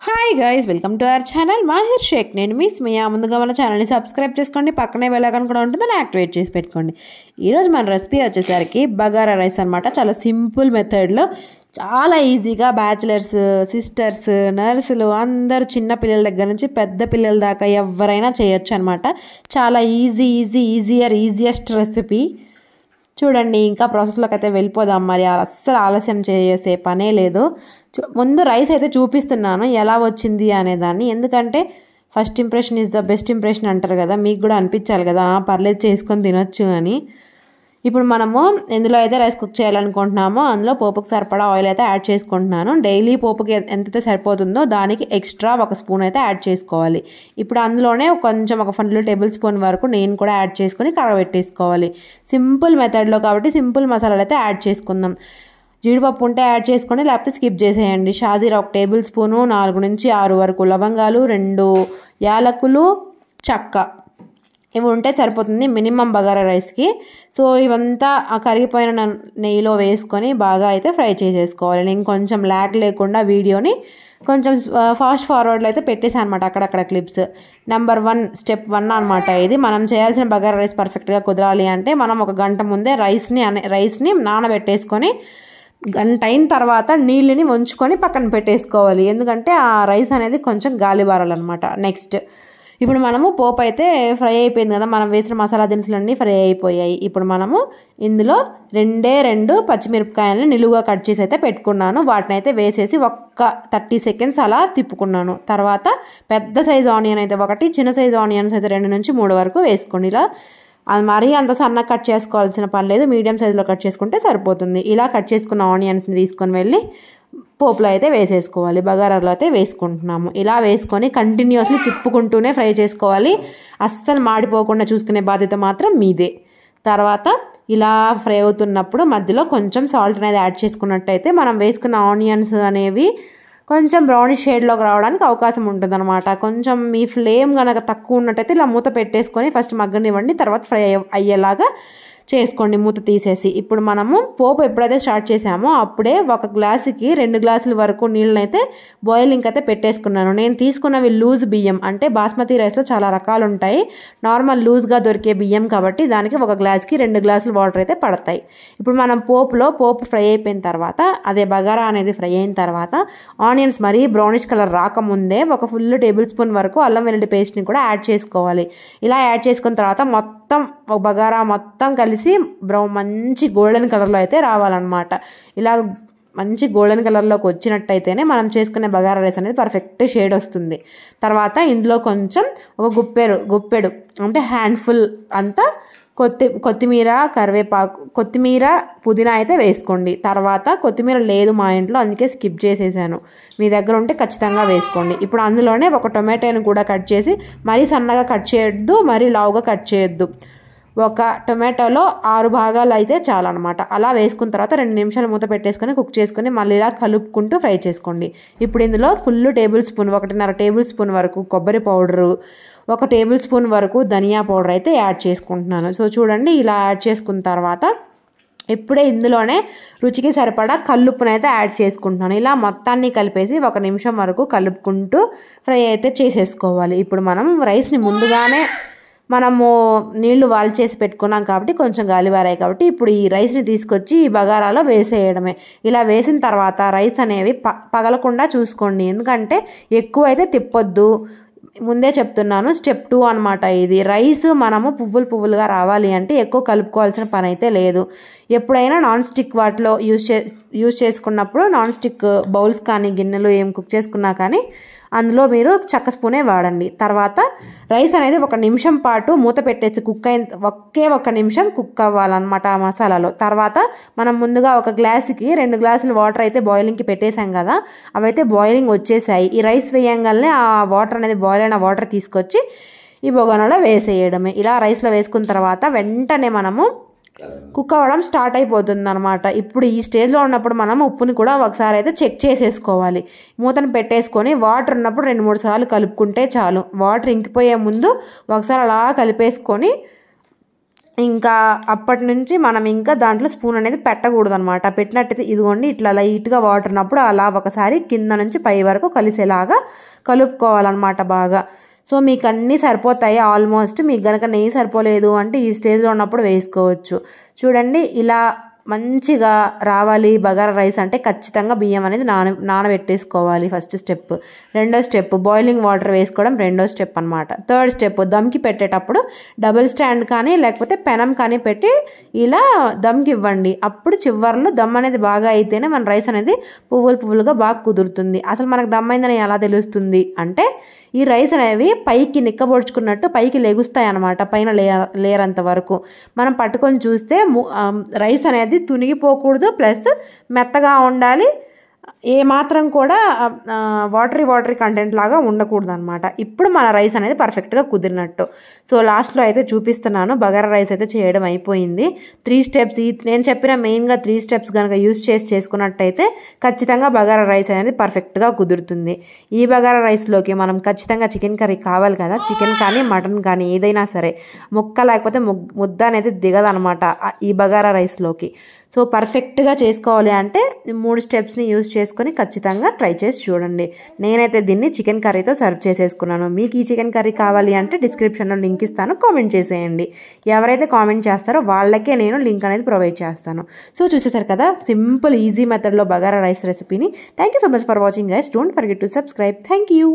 Hi guys, welcome to our channel Mahir Shaik. నేను మీ స్మియా. ముందుగా మన ఛానల్ని సబ్స్క్రైబ్ చేసుకోండి, పక్కనే బెల్ ఐకాన్ కూడా ఉంటుందని యాక్టివేట్ చేసి పెట్టుకోండి. ఈరోజు మన రెసిపీ వచ్చేసరికి బగారా రైస్ అనమాట. చాలా సింపుల్ మెథడ్లో చాలా ఈజీగా బ్యాచిలర్స్, సిస్టర్స్, నర్సులు అందరూ చిన్న పిల్లల దగ్గర నుంచి పెద్ద పిల్లల దాకా ఎవరైనా చేయొచ్చు అనమాట. చాలా ఈజియెస్ట్ రెసిపీ. చూడండి, ఇంకా ప్రాసెస్లోకి అయితే వెళ్ళిపోదాం. మరి అస్సలు ఆలస్యం చేసే పనే లేదు. ముందు రైస్ అయితే చూపిస్తున్నాను ఎలా వచ్చింది అనేదాన్ని. ఎందుకంటే first impression is the best impression అంటారు కదా, మీకు కూడా అనిపించాలి కదా పర్లేదు చేసుకొని తినొచ్చు అని. ఇప్పుడు మనము ఎందులో అయితే రైస్ కుక్ చేయాలనుకుంటున్నామో అందులో పోపుకి సరిపడా ఆయిల్ అయితే యాడ్ చేసుకుంటున్నాను. డైలీ పోపుకి ఎంతైతే సరిపోతుందో దానికి ఎక్స్ట్రా 1 స్పూన్ అయితే యాడ్ చేసుకోవాలి. ఇప్పుడు అందులోనే కొంచెం ఒక 1 టేబుల్ స్పూన్ వరకు నేను కూడా యాడ్ చేసుకొని కరగబెట్టేసుకోవాలి. సింపుల్ మెథడ్లో కాబట్టి సింపుల్ మసాలాలు అయితే యాడ్ చేసుకుందాం. జీడిపప్పు ఉంటే యాడ్ చేసుకొని, లేకపోతే స్కిప్ చేసేయండి. షాజీరా 1 టేబుల్ స్పూను, 4 నుంచి 6 వరకు లవంగాలు, 2 యాలకులు, చెక్క, ఇవి ఉంటే సరిపోతుంది మినిమం బగారా రైస్కి. సో ఇవంతా ఆ కరిగిపోయిన నెయ్యిలో వేసుకొని బాగా అయితే ఫ్రై చేసేసుకోవాలి. నేను కొంచెం ల్యాగ్ లేకుండా వీడియోని కొంచెం ఫాస్ట్ ఫార్వర్డ్లో అయితే పెట్టేసాను అనమాట, అక్కడక్కడ క్లిప్స్. స్టెప్ 1 అనమాట ఇది. మనం చేయాల్సిన బగారా రైస్ పర్ఫెక్ట్గా కుదరాలి అంటే మనం 1 గంట ముందే రైస్ని నానబెట్టేసుకొని గంట అయిన తర్వాత నీళ్ళని వంచుకొని పక్కన పెట్టేసుకోవాలి. ఎందుకంటే ఆ రైస్ అనేది కొంచెం గాలిబారాలన్నమాట. నెక్స్ట్ ఇప్పుడు మనము పోపు అయితే ఫ్రై అయిపోయింది కదా, మనం వేసిన మసాలా దినుసులన్నీ ఫ్రై అయిపోయాయి. ఇప్పుడు మనము ఇందులో 2 పచ్చిమిరపకాయలని నిలువుగా కట్ చేసి అయితే పెట్టుకున్నాను. వాటిని అయితే వేసేసి 30 సెకండ్స్ అలా తిప్పుకున్నాను. తర్వాత పెద్ద సైజు ఆనియన్ అయితే 1, చిన్న సైజు ఆనియన్స్ అయితే 2 నుంచి 3 వరకు వేసుకోండి. ఇలా మరీ అంత సన్నగా కట్ చేసుకోవాల్సిన పని లేదు, మీడియం సైజులో కట్ చేసుకుంటే సరిపోతుంది. ఇలా కట్ చేసుకున్న ఆనియన్స్ని తీసుకొని వెళ్ళి పోపులో అయితే వేసేసుకోవాలి. బగారాలో అయితే వేసుకుంటున్నాము. ఇలా వేసుకొని కంటిన్యూస్లీ తిప్పుకుంటూనే ఫ్రై చేసుకోవాలి. అస్సలు మాడిపోకుండా చూసుకునే బాధ్యత మాత్రం మీదే. తర్వాత ఇలా ఫ్రై అవుతున్నప్పుడు మధ్యలో కొంచెం సాల్ట్ అనేది యాడ్ చేసుకున్నట్టయితే మనం వేసుకున్న ఆనియన్స్ అనేవి కొంచెం బ్రౌనిష్ షేడ్లోకి రావడానికి అవకాశం ఉంటుంది అనమాట. కొంచెం మీ ఫ్లేమ్ కనుక తక్కువ ఉన్నట్టయితే ఇలా మూత పెట్టేసుకొని ఫస్ట్ మగ్గనివ్వండి, తర్వాత ఫ్రై అయ్యేలాగా చేసుకోండి మూత తీసేసి. ఇప్పుడు మనము పోపు ఎప్పుడైతే స్టార్ట్ చేసామో అప్పుడే 1 గ్లాసుకి 2 గ్లాసుల వరకు నీళ్ళని అయితే బాయిలింగ్ అయితే పెట్టేసుకున్నాను. నేను తీసుకున్నవి లూజ్ బియ్యం, అంటే బాస్మతి రైస్లో చాలా రకాలు ఉంటాయి. నార్మల్ లూజ్గా దొరికే బియ్యం కాబట్టి దానికి 1 గ్లాస్కి 2 గ్లాసులు వాటర్ అయితే పడతాయి. ఇప్పుడు మనం పోపు ఫ్రై అయిపోయిన తర్వాత, అదే బగారా అనేది ఫ్రై అయిన తర్వాత ఆనియన్స్ మరీ బ్రౌనిష్ కలర్ రాకముందే 1 ఫుల్ టేబుల్ స్పూన్ వరకు అల్లం వెల్లుల్లి పేస్ట్ని కూడా యాడ్ చేసుకోవాలి. ఇలా యాడ్ చేసుకున్న తర్వాత మొత్తం బగారా మొత్తం కలిసి మంచి గోల్డెన్ కలర్లో అయితే రావాలన్నమాట. ఇలా మంచి గోల్డెన్ కలర్లోకి వచ్చినట్టయితేనే మనం చేసుకునే బగారా రైస్ అనేది పర్ఫెక్ట్ షేడ్ వస్తుంది. తర్వాత ఇందులో కొంచెం ఒక గుప్పెడు అంటే హ్యాండ్ఫుల్ అంతా కొత్తిమీర, కరివేపాకు, కొత్తిమీర, పుదీనా అయితే వేసుకోండి. తర్వాత కొత్తిమీర లేదు మా ఇంట్లో, అందుకే స్కిప్ చేసేసాను. మీ దగ్గర ఉంటే ఖచ్చితంగా వేసుకోండి. ఇప్పుడు అందులోనే 1 టొమాటోని కూడా కట్ చేసి, మరీ సన్నగా కట్ చేయొద్దు, మరీ లావుగా కట్ చేయొద్దు. 1 టొమాటోలో 6 భాగాలు అయితే చాలన్నమాట. అలా వేసుకున్న తర్వాత 2 నిమిషాలు మూత పెట్టేసుకొని కుక్ చేసుకొని మళ్ళీ ఇలా కలుపుకుంటూ ఫ్రై చేసుకోండి. ఇప్పుడు ఇందులో ఫుల్ 1.5 టేబుల్ స్పూన్ వరకు కొబ్బరి పౌడరు, 1 టేబుల్ స్పూన్ వరకు ధనియా పౌడర్ అయితే యాడ్ చేసుకుంటున్నాను. సో చూడండి, ఇలా యాడ్ చేసుకున్న తర్వాత ఇప్పుడే ఇందులోనే రుచికి సరిపడా కల్లుప్పునైతే యాడ్ చేసుకుంటున్నాను. ఇలా మొత్తాన్ని కలిపేసి 1 నిమిషం వరకు కలుపుకుంటూ ఫ్రై అయితే చేసేసుకోవాలి. ఇప్పుడు మనం రైస్ని ముందుగానే మనము నీళ్లు వాల్చేసి పెట్టుకున్నాం కాబట్టి కొంచెం గాలివారాయి కాబట్టి ఇప్పుడు ఈ రైస్ని తీసుకొచ్చి ఈ బగారాలో వేసేయడమే. ఇలా వేసిన తర్వాత రైస్ అనేవి పగలకుండా చూసుకోండి, ఎందుకంటే ఎక్కువ అయితే తిప్పొద్దు. ముందే చెప్తున్నాను, స్టెప్ 2 అనమాట ఇది. రైస్ మనము పువ్వులుగా రావాలి అంటే ఎక్కువ కలుపుకోవాల్సిన పని అయితే లేదు. ఎప్పుడైనా నాన్ స్టిక్ వాటిలో యూజ్ చేసుకున్నప్పుడు, నాన్ స్టిక్ బౌల్స్ కానీ గిన్నెలు ఏం కుక్ చేసుకున్నా కానీ అందులో మీరు చెక్క స్పూనే వాడండి. తర్వాత రైస్ అనేది 1 నిమిషం పాటు మూత పెట్టేసి ఒకే 1 నిమిషం కుక్ అవ్వాలన్నమాట ఆ మసాలాలో. తర్వాత మనం ముందుగా 1 గ్లాసుకి 2 గ్లాసులు వాటర్ అయితే బాయిలింగ్కి పెట్టేసాం కదా, అవైతే బాయిలింగ్ వచ్చేసాయి. ఈ రైస్ వేయంగానే ఆ వాటర్ అనేది బాయిల్ అయిన వాటర్ తీసుకొచ్చి ఈ బొగనలో వేసేయడమే. ఇలా రైస్లో వేసుకున్న తర్వాత వెంటనే మనము కుక్ అవ్వడం స్టార్ట్ అయిపోతుంది అనమాట. ఇప్పుడు ఈ స్టేజ్లో ఉన్నప్పుడు మనం ఉప్పుని కూడా ఒకసారి అయితే చెక్ చేసేసుకోవాలి. మూతను పెట్టేసుకొని వాటర్ ఉన్నప్పుడు 2-3 సార్లు కలుపుకుంటే చాలు. వాటర్ ఇంకిపోయే ముందు ఒకసారి అలా కలిపేసుకొని ఇంకా అప్పటి నుంచి మనం ఇంకా దాంట్లో స్పూన్ అనేది పెట్టకూడదు అనమాట. పెట్టినట్టయితే ఇదిగోండి ఇట్లా లైట్గా వాటర్ ఉన్నప్పుడు అలా ఒకసారి కింద నుంచి పై వరకు కలిసేలాగా కలుపుకోవాలన్నమాట బాగా. సో మీకు అన్నీ సరిపోతాయి ఆల్మోస్ట్. మీకు కనుక నెయ్యి సరిపోలేదు అంటే ఈ స్టేజ్లో ఉన్నప్పుడు వేసుకోవచ్చు. చూడండి ఇలా మంచిగా రావాలి బగారా రైస్ అంటే ఖచ్చితంగా బియ్యం అనేది నానబెట్టేసుకోవాలి ఫస్ట్ స్టెప్. రెండో స్టెప్ బాయిలింగ్ వాటర్ వేసుకోవడం రెండో స్టెప్ అనమాట. థర్డ్ స్టెప్ దమ్కి పెట్టేటప్పుడు డబుల్ స్టాండ్ కానీ లేకపోతే పెనం కానీ పెట్టి ఇలా దమ్కి ఇవ్వండి. అప్పుడు చివర్లో దమ్ అనేది బాగా అయితేనే మన రైస్ అనేది పువ్వులుగా బాగా కుదురుతుంది. అసలు మనకు దమ్ అయిందని ఎలా తెలుస్తుంది అంటే ఈ రైస్ అనేవి పైకి నిక్కబొడుచుకున్నట్టు పైకి లెగుస్తాయి అన్నమాట. పైన లేరంత వరకు మనం పట్టుకొని చూస్తే రైస్ అనేది తునిగిపోకూడదు, ప్లస్ మెత్తగా ఉండాలి, ఏ మాత్రం కూడా వాటరీ కంటెంట్ లాగా ఉండకూడదు అనమాట. ఇప్పుడు మన రైస్ అనేది పర్ఫెక్ట్గా కుదిరినట్టు. సో లాస్ట్లో అయితే చూపిస్తున్నాను. బగారా రైస్ అయితే చేయడం అయిపోయింది. 3 స్టెప్స్ నేను చెప్పిన మెయిన్గా 3 స్టెప్స్ కనుక యూస్ చేసుకున్నట్టయితే ఖచ్చితంగా బగారా రైస్ అనేది పర్ఫెక్ట్గా కుదురుతుంది. ఈ బగారా రైస్లోకి మనం ఖచ్చితంగా చికెన్ కర్రీ కావాలి కదా, చికెన్ కానీ మటన్ కానీ ఏదైనా సరే ముక్క లేకపోతే ముద్ద అనేది దిగదనమాట ఈ బగారా రైస్లోకి. సో పర్ఫెక్ట్గా చేసుకోవాలి అంటే 3 స్టెప్స్ని యూజ్ చేసుకొని ఖచ్చితంగా ట్రై చేసి చూడండి. నేనైతే దీన్ని చికెన్ కర్రీతో సర్వ్ చేసేసుకున్నాను. మీకు ఈ చికెన్ కర్రీ కావాలి అంటే డిస్క్రిప్షన్లో లింక్ ఇస్తాను, కామెంట్ చేసేయండి. ఎవరైతే కామెంట్ చేస్తారో వాళ్ళకే నేను లింక్ అనేది ప్రొవైడ్ చేస్తాను. సో చూసేసారు కదా సింపుల్ ఈజీ మెథడ్లో బగారా రైస్ రెసిపీని. Thank you so much for watching guys. Don't forget to subscribe. Thank you.